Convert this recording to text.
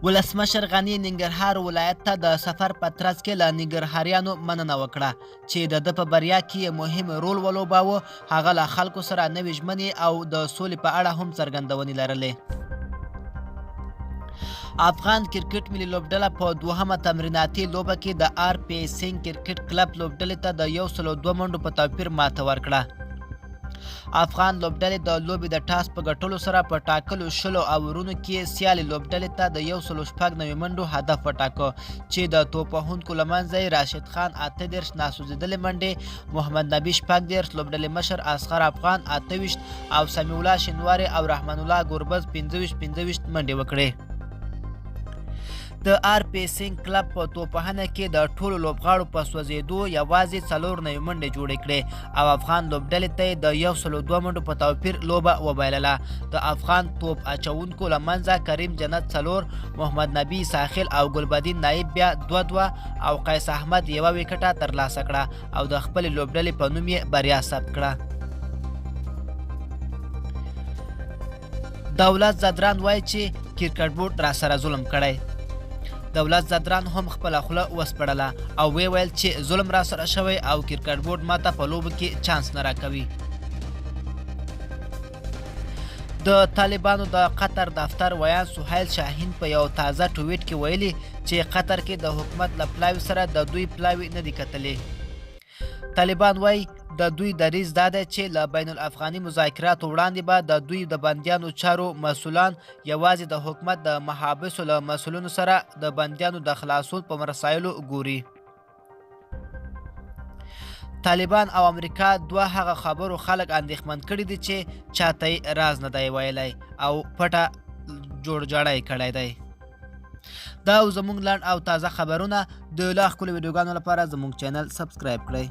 ولسمشر غني ننګرهار ولایت ته د سفر په ترڅ کې له ننګرهاریانو مننه وکړه چې د ده په بریا کې مهم رول ولوباوه. هغه له خلکو سره نوې ژمنې او د سولې په اړه هم څرګندونې لرلې. افغان کرکټ ملي لوبډله په دوهمه تمریناتي لوبه کې د آر پی سنګ کرکټ کلب لوبډلې ته د 102 منډو په توپیر ماته ورکړه. افغان لوبډلې د لوبې د ټاس په ګټلو سره په ټاکلو 20 اوورونو کې سیالي لوبډلې ته د 196 منډو هدف وټاکه چې د توپ وهونکو له منځه راشد خان 38 ناسوځېدلې منډې، محمد نبي 14، لوبډلې مشر اصغر افغان 28 او سمیع الله شینواري او رحمان الله ګربز 25 منډې وکړې. د آر پی سنګ کلب په توپخانه کې د ټولو لوبغاړو په سوځېدو یوازې 4 نوې منډې جوړې کړې او افغان لوبډلې ته د 102 منډو په توپیر لوبه وبایلله. د افغان توپ اچوونکو له منځه کریم جنت 4، محمد نبي ساحل او ګلبدین نایب بیا 2 او قیس احمد 1 وکټه ترلاسه کړه او د خپلې لوبډلې په نوم یې بریا ثبت کړه. دولت زدران وایي چې کرکټ بورډ را سره ظلم کړی. دولت زدران هم خپله خوله وسپړله او ویل چې ظلم را سره شوی او کرکټ بورډ ماته په لوبو کې چانس نه راکوي. د طالبانو د قطر دفتر ویان سهیل شاهین په یو تازه ټویټ کې ویلي چې قطر کې د حکومت له پلاوي سره د دوی پلاوي نه دي کتلې. طالبان وایي د دوی دریځ دا دی چې له بین الافغاني مذاکراتو وړاندې به د دوی د بندیانو چارو مسؤلان یوازې د حکومت د محابسو له مسؤلینو سره د بندیانو د خلاصون په مسایلو ګوري. طالبان او امریکا دوه هغه خبرو خلک اندېښمن کړي دي چې چاته یې راز نه دی ویلی او پټه جوړجاړی کړی دی. دا زموږ لنډ او تازه خبرونه. د لا ښکلو ویډیوګانو لپاره زموږ چینل سبسکرایب کړئ.